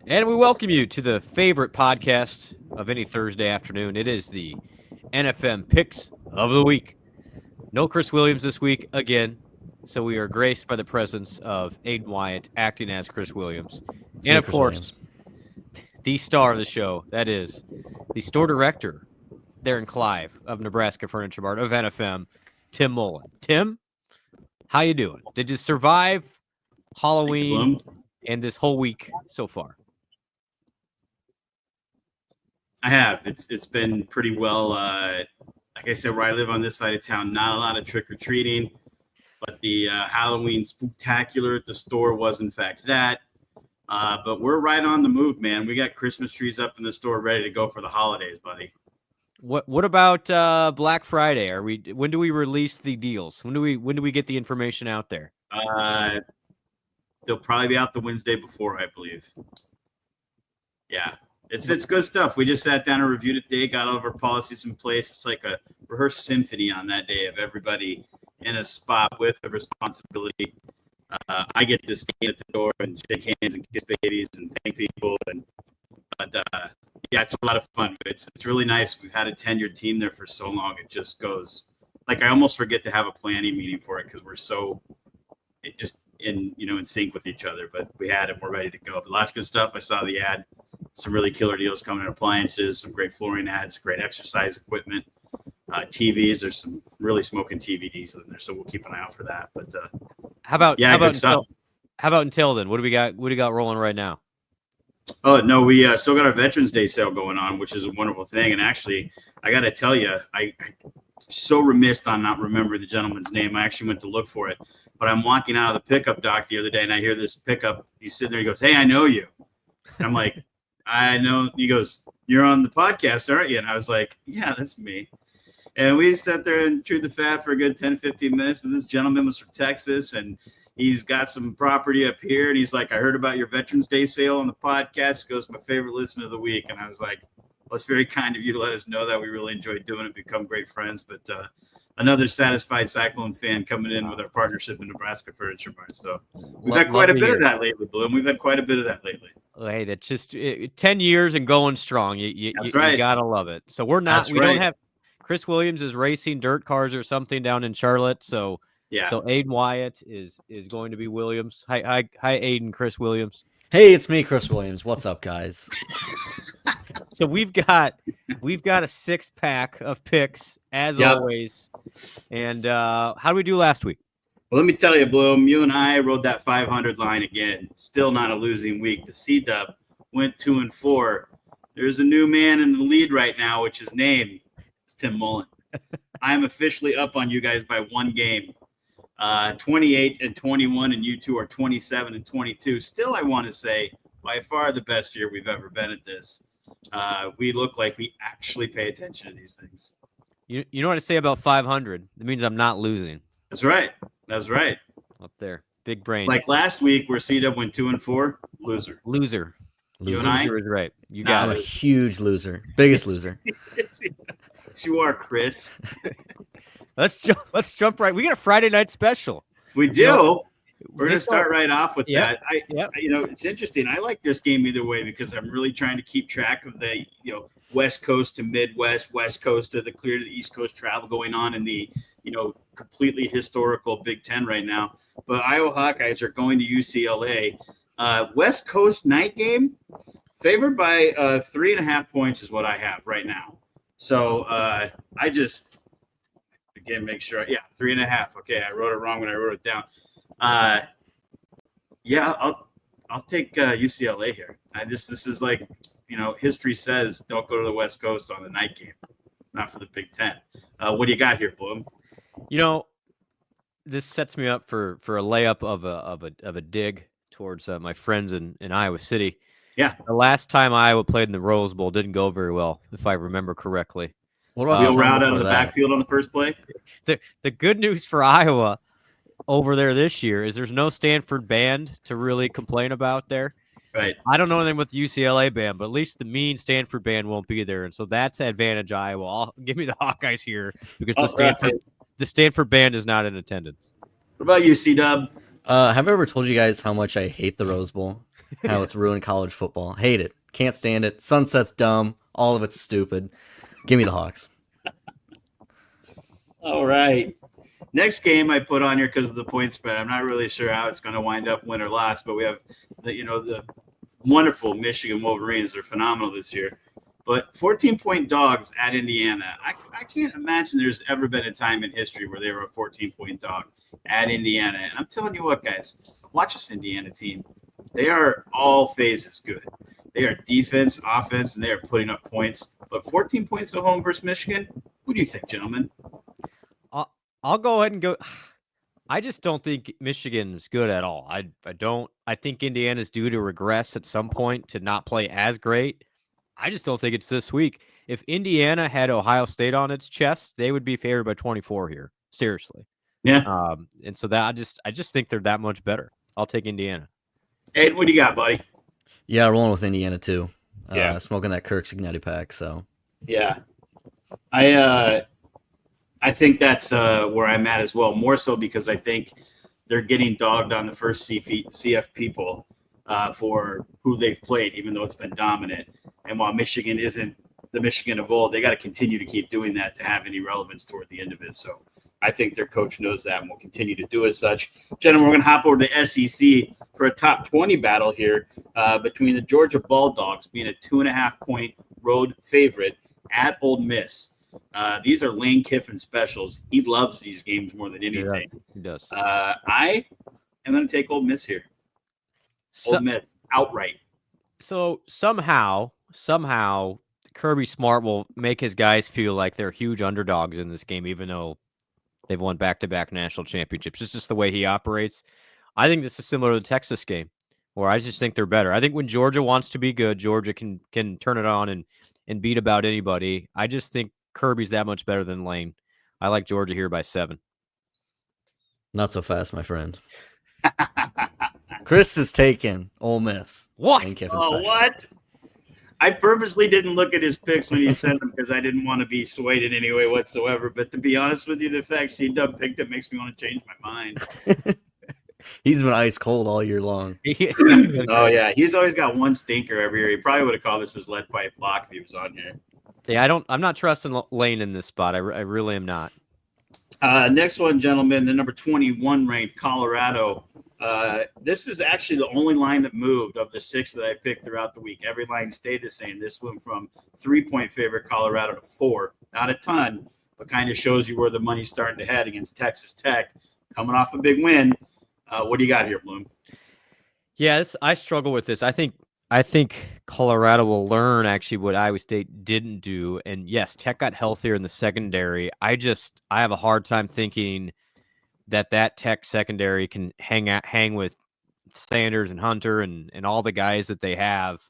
And we welcome you to the favorite podcast of any Thursday afternoon. It is the NFM Picks of the Week. No Chris Williams this week again, so we are graced by the presence of Aiden Wyatt acting as Chris Williams. It's And me, of Chris course, Williams. the star of the show, that is the store director there in Clive of Nebraska Furniture Mart of NFM, Tim Mullen. Tim, how you doing? Did you survive Thank you, Halloween Blum. and this whole week so far? I have. It's been pretty well. Like I said, where I live on this side of town, not a lot of trick or treating, but the Halloween spooktacular at the store was in fact that. But we're right on the move, man. We got Christmas trees up in the store, ready to go for the holidays, buddy. What about Black Friday? When do we release the deals? When do we get the information out there? They'll probably be out the Wednesday before, I believe. Yeah. It's good stuff. We just sat down and reviewed it today, got all of our policies in place. It's like a rehearsed symphony on that day of everybody in a spot with a responsibility. I get to stand at the door and shake hands and kiss babies and thank people. But yeah, it's a lot of fun. It's really nice. We've had a tenured team there for so long. It just goes like I almost forget to have a planning meeting for it because we're so in sync with each other. But we had it. We're ready to go. But lots of good stuff. I saw the ad. Some really killer deals coming in appliances, some great flooring ads, great exercise equipment, TVs. There's some really smoking TVs in there, so we'll keep an eye out for that. But How about good stuff. How about until then? What do we got? What do you got rolling right now? Oh no, we still got our Veterans Day sale going on, which is a wonderful thing. And actually, I got to tell you, I'm so remiss on not remembering the gentleman's name. I actually went to look for it, but I'm walking out of the pickup dock the other day, and I hear this pickup. He's sitting there. He goes, "Hey, I know you." And I'm like. I know. He goes, "You're on the podcast, aren't you?" And I was like, "Yeah, that's me." And we sat there and chewed the fat for a good 10, 15 minutes. But this gentleman was from Texas, and he's got some property up here. And he's like, "I heard about your Veterans Day sale on the podcast." He goes, "My favorite listen of the week." And I was like, "Well, it's very kind of you to let us know that. We really enjoyed doing it, become great friends." But another satisfied Cyclone fan coming in with our partnership in Nebraska Furniture Mart. So we've had quite a bit of that lately, Blum. We've had quite a bit of that lately. Hey, that's just 10 years and going strong. You right. gotta love it. So we're not. That's we right. don't have. Chris Williams is racing dirt cars or something down in Charlotte. So yeah. So Aiden Wyatt is going to be Williams. Hi, Aiden. Chris Williams. Hey, it's me, Chris Williams. What's up, guys? So we've got a 6-pack of picks as always. And how do we do last week? Well, let me tell you, Blum, you and I rode that 500 line again. Still not a losing week. The C-Dub went 2-4. There's a new man in the lead right now, which his name is Tim Mullen. I'm officially up on you guys by one game. 28-21, and you two are 27-22. Still, I want to say, by far the best year we've ever been at this. We look like we actually pay attention to these things. You know what I say about 500? It means I'm not losing. That's right. That's right. Up there. Big brain. Like last week where C-Dub went 2-4, loser. You and I? Loser is right. You got I'm it. a huge loser. Biggest loser. You are, Chris. Let's jump right. We got a Friday night special. We do. We're going to start right off with that. Yep. It's interesting. I like this game either way because I'm really trying to keep track of the, West Coast to Midwest, West Coast to the clear to the East Coast travel going on in the, completely historical Big Ten right now. But Iowa Hawkeyes are going to UCLA. West Coast night game, favored by 3.5 points is what I have right now. So I just, again, make sure. Yeah, 3.5. Okay, I wrote it wrong when I wrote it down. I'll take UCLA here. This is like, history says don't go to the West Coast on the night game, not for the Big Ten. What do you got here, Blum? This sets me up for a layup of a dig towards my friends in Iowa City. Yeah. The last time Iowa played in the Rose Bowl didn't go very well, if I remember correctly. What about Wheel route out of the backfield on the first play? The good news for Iowa over there this year is there's no Stanford band to really complain about there. Right. I don't know anything with the UCLA band, but at least the mean Stanford band won't be there, and so that's advantage Iowa. Give me the Hawkeyes here because the Stanford band is not in attendance. What about you, C-Dub? Have I ever told you guys how much I hate the Rose Bowl? How it's ruined college football. Hate it. Can't stand it. Sunset's dumb. All of it's stupid. Give me the Hawks. All right. Next game I put on here because of the point spread. I'm not really sure how it's going to wind up, win or loss, but we have the wonderful Michigan Wolverines. They're phenomenal this year. But 14-point dogs at Indiana. I can't imagine there's ever been a time in history where they were a 14-point dog at Indiana. And I'm telling you what, guys, watch this Indiana team. They are all phases good. They are defense, offense, and they are putting up points. But 14 points at home versus Michigan, what do you think, gentlemen? I'll go ahead and go. I just don't think Michigan's good at all. I don't. I think Indiana's due to regress at some point to not play as great. I just don't think it's this week. If Indiana had Ohio State on its chest, they would be favored by 24 here. Seriously. Yeah. And so that I just think they're that much better. I'll take Indiana. Aiden, what do you got, buddy? Yeah, rolling with Indiana too. Yeah. Smoking that Kirk's Ignite pack. So Yeah. I think that's where I'm at as well. More so because I think they're getting dogged on the first CF people for who they've played, even though it's been dominant. And while Michigan isn't the Michigan of old, they got to continue to keep doing that to have any relevance toward the end of it. So I think their coach knows that and will continue to do as such. Gentlemen, we're going to hop over to SEC for a top 20 battle here between the Georgia Bulldogs being a 2.5-point road favorite at Ole Miss. These are Lane Kiffin specials. He loves these games more than anything. Yeah, he does. I am going to take Ole Miss here. Ole Miss outright. So somehow Kirby Smart will make his guys feel like they're huge underdogs in this game, even though they've won back-to-back national championships. It's just the way he operates. I think this is similar to the Texas game, where I just think they're better. I think when Georgia wants to be good, Georgia can turn it on and beat about anybody. I just think Kirby's that much better than Lane. I like Georgia here by 7. not so fast, my friend. Chris is taking Ole Miss. What? Lane Kiffin Oh, special. what? I purposely didn't look at his picks when he sent them because I didn't want to be swayed in any way whatsoever. But to be honest with you, the fact C-Dub picked it makes me want to change my mind. He's been ice cold all year long. Oh, yeah. He's always got one stinker every year. He probably would have called this his lead pipe block if he was on here. Yeah, I'm not trusting Lane in this spot. I really am not. Next one, gentlemen, the number 21 ranked Colorado. This is actually the only line that moved of the 6 that I picked throughout the week. Every line stayed the same. This went from 3-point favorite Colorado to 4. Not a ton, but kind of shows you where the money's starting to head against Texas Tech. Coming off a big win. What do you got here, Blum? Yeah, I struggle with this. I think Colorado will learn actually what Iowa State didn't do. And yes, Tech got healthier in the secondary. I have a hard time thinking that Tech secondary can hang with Sanders and Hunter and all the guys that they have.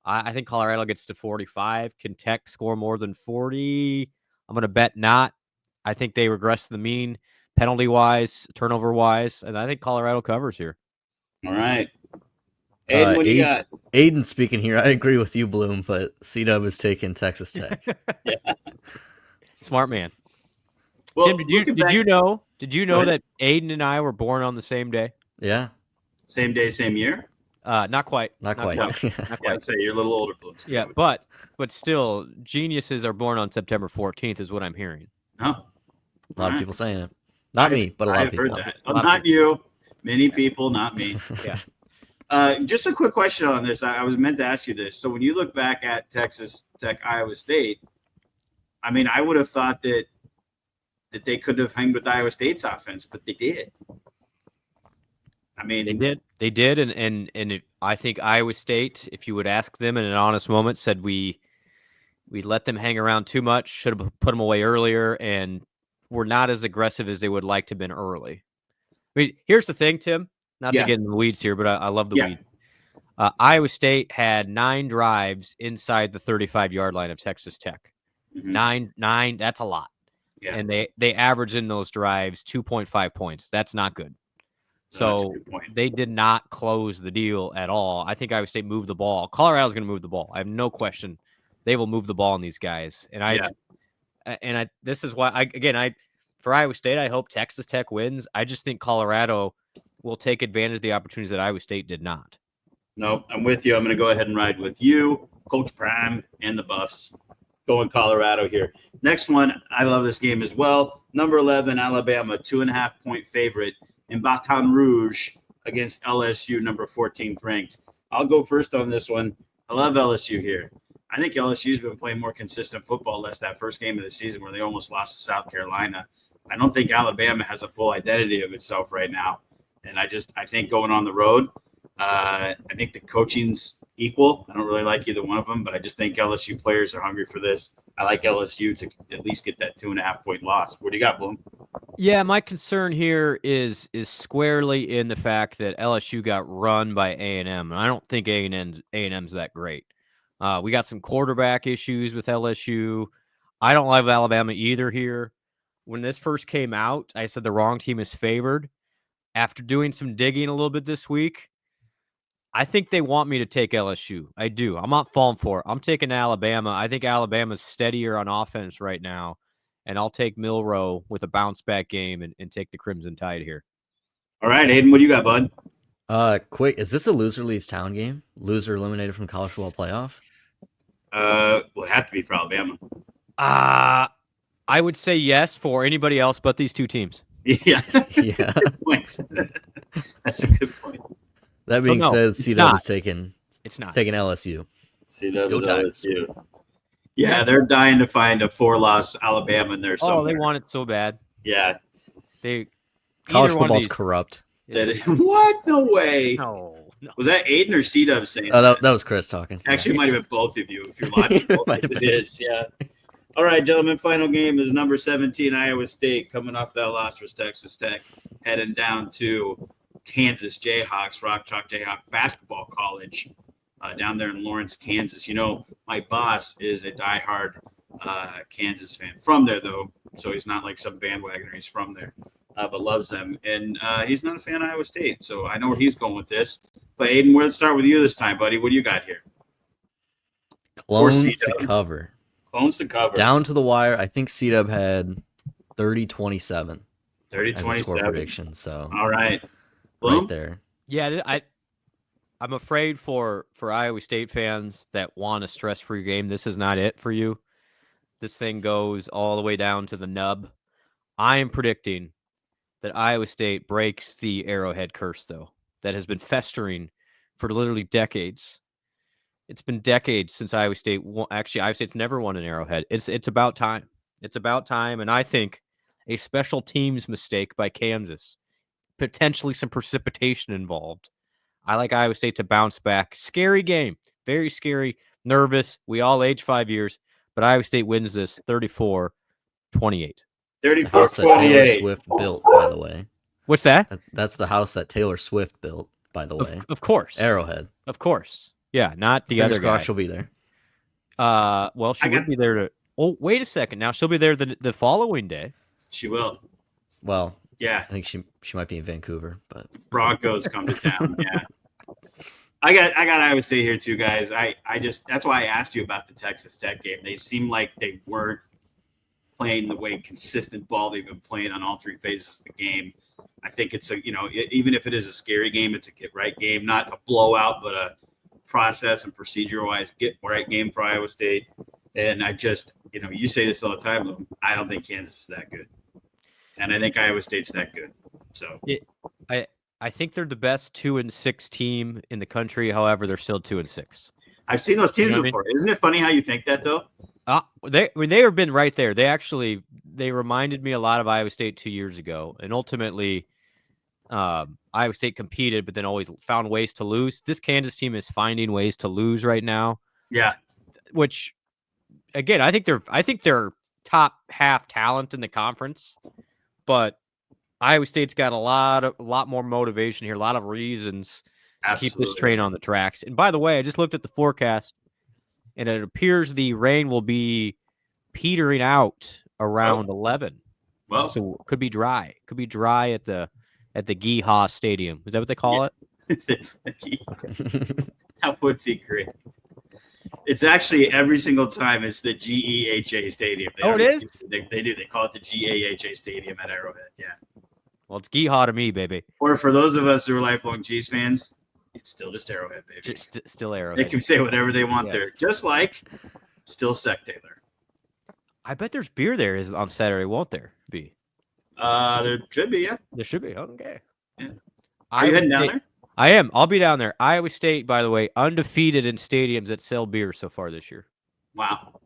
I think Colorado gets to 45. Can Tech score more than 40? I'm going to bet not. I think they regress to the mean penalty-wise, turnover-wise, and I think Colorado covers here. All right. Aiden, what do you got? Aiden speaking here. I agree with you, Bloom, but C-Dub is taking Texas Tech. Yeah. Smart man. Well, Jim, did you know that Aiden and I were born on the same day? Yeah. Same day, same year? Not quite. Not quite. Not Yeah, quite. I'd say you're a little older, Blum. Yeah, but still, geniuses are born on September 14th is what I'm hearing. Oh. A lot of people saying it. Not me, but a lot of people. I've heard that. Not you. Many people, not me. Yeah. Just a quick question on this. I was meant to ask you this. So when you look back at Texas Tech, Iowa State, I mean, I would have thought that they could have hung with Iowa State's offense, but they did. I mean, they did, and I think Iowa State, if you would ask them in an honest moment, said we let them hang around too much, should have put them away earlier, and we're not as aggressive as they would like to have been early. I mean, here's the thing, Tim. Not to get in the weeds here, but I love the weed. Iowa State had 9 drives inside the 35-yard line of Texas Tech. Mm-hmm. 9, that's a lot. Yeah. And they average in those drives 2.5 points. That's not good. So they did not close the deal at all. I think Iowa State moved the ball. Colorado's going to move the ball. I have no question. They will move the ball on these guys. And this is why for Iowa State, I hope Texas Tech wins. I just think Colorado will take advantage of the opportunities that Iowa State did not. Nope, I'm with you. I'm going to go ahead and ride with you, Coach Prime, and the Buffs. Going Colorado here. Next one, I love this game as well. Number 11, Alabama, 2.5-point favorite in Baton Rouge against LSU, number 14th ranked. I'll go first on this one. I love LSU here. I think LSU's been playing more consistent football, less that first game of the season where they almost lost to South Carolina. I don't think Alabama has a full identity of itself right now. And I think going on the road, I think the coaching's equal. I don't really like either one of them, but I just think LSU players are hungry for this. I like LSU to at least get that 2.5-point loss. What do you got, Blum? Yeah, my concern here is squarely in the fact that LSU got run by A&M, and I don't think A&M's that great. We got some quarterback issues with LSU. I don't love Alabama either here. When this first came out, I said the wrong team is favored. After doing some digging a little bit this week, I think they want me to take LSU. I do. I'm not falling for it. I'm taking Alabama. I think Alabama's steadier on offense right now, and I'll take Milroe with a bounce-back game and take the Crimson Tide here. All right, Aiden, what do you got, bud? Quick, is this a loser leaves town game? Loser eliminated from college football playoff? Well, it have to be for Alabama. I would say yes for anybody else but these two teams. Yeah. Yeah. Good point. That's a good point. That being said, C-Dub is taking LSU. C-Dub is LSU. Yeah, they're dying to find a 4-loss Alabama in there somewhere. Oh, they want it so bad. Yeah. College football's corrupt. What? No way. No. Was that Aiden or C-Dub saying that was Chris talking. Actually, it might have been both of you if you're live. It is, yeah. All right, gentlemen, final game is number 17, Iowa State, coming off that loss for Texas Tech, heading down to Kansas Jayhawks, Rock Chalk Jayhawk Basketball College, down there in Lawrence, Kansas. You know, my boss is a diehard Kansas fan. From there, though, so he's not like some bandwagoner. He's from there, but loves them. And he's not a fan of Iowa State, so I know where he's going with this. But, Aiden, we're going to start with you this time, buddy. What do you got here? Clones to cover. Clones to cover. Down to the wire. I think C-Dub had 30-27. 30-27. Score prediction. So all right. Blum? Right there. Yeah, I'm afraid for Iowa State fans that want a stress-free game, this is not it for you. This thing goes all the way down to the nub. I am predicting that Iowa State breaks the Arrowhead curse, though, that has been festering for literally decades. It's been decades since Iowa State won. Actually, Iowa State's never won an Arrowhead. It's about time. It's about time, and I think a special teams mistake by Kansas, potentially some precipitation involved. I like Iowa State to bounce back. Scary game. Very scary. Nervous. We all age 5 years, but Iowa State wins this 34-28. 34-28. House that Taylor Swift built, by the way. What's that? That's the house that Taylor Swift built, by the way. Of course. Arrowhead. Of course. Yeah, not the other guy. She'll be there. Well, she would be there to. Oh, wait a second. Now she'll be there the following day. She will. Well, yeah. I think she might be in Vancouver, but Broncos come to town. Yeah. I got Iowa State here too, guys. I just that's why I asked you about the Texas Tech game. They seem like they weren't playing the way consistent ball they've been playing on all three phases of the game. I think it's even if it is a scary game, it's a get right game, not a blowout, but a process and procedure-wise get right game for Iowa State. And I just, you say this all the time, Lou, I don't think Kansas is that good. And I think Iowa State's that good. So I think they're the best 2-6 team in the country. However, they're still 2-6. I've seen those teams before. Isn't it funny how you think that though? They have been right there. They reminded me a lot of Iowa State 2 years ago. And ultimately, Iowa State competed, but then always found ways to lose. This Kansas team is finding ways to lose right now. Yeah. Which, again, I think they're top half talent in the conference, but Iowa State's got a lot more motivation here, a lot of reasons to keep this train on the tracks. And by the way, I just looked at the forecast, and it appears the rain will be petering out around 11. Well, so it could be dry. Could be dry at the Geehaw Stadium. Is that what they call it? It's the Geehaw. That would be great. It's actually every single time it's the GEHA Stadium. It is? They do. They call it the GAHA Stadium at Arrowhead. Yeah. Well, it's Geehaw to me, baby. Or for those of us who are lifelong Chiefs fans, It's still just Arrowhead, baby. Still They Arrowhead. can say whatever they want Yeah. there, just like still Sec Taylor. I bet there's beer there is on Saturday, won't there be? There should be, yeah. There should be. Okay. Yeah. Are you heading down there? I am. I'll be down there. Iowa State, by the way, undefeated in stadiums that sell beer so far this year. Wow.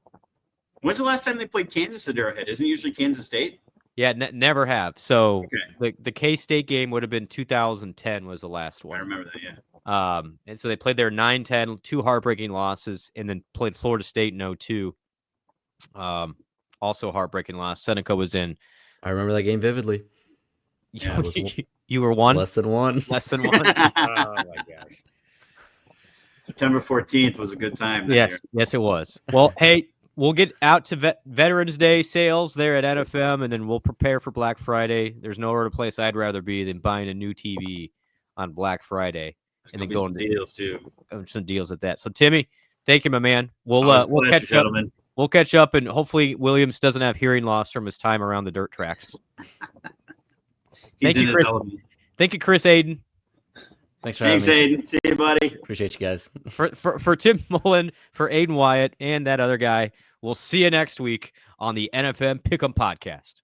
When's the last time they played Kansas at Arrowhead? Isn't it usually Kansas State? Yeah, never have. So Okay. the K-State game would have been 2010 was the last I one. remember that, yeah. And so they played their 9-10, 2 heartbreaking losses, and then played Florida State in 02. Also heartbreaking loss. Seneca was in. I remember that game vividly. Yeah, You were one? Less than one. Less than one? Oh, my gosh. September 14th was a good time. That Yes, year. yes, it was. Well, hey, we'll get out to Veterans Day sales there at NFM, and then we'll prepare for Black Friday. There's no other place I'd rather be than buying a new TV on Black Friday, and then going to deals too. some deals at that. So, Timmy, thank you, my man. We'll Pleasure, catch up. gentlemen. We'll catch up, and hopefully Williams doesn't have hearing loss from his time around the dirt tracks. He's Thank in you, his Chris. element. Thank you, Chris Aiden. Thanks for having Thanks, me. Aiden. See you, buddy. Appreciate you guys. For Tim Mullen, for Aiden Wyatt, and that other guy, we'll see you next week on the NFM Pick'em Podcast.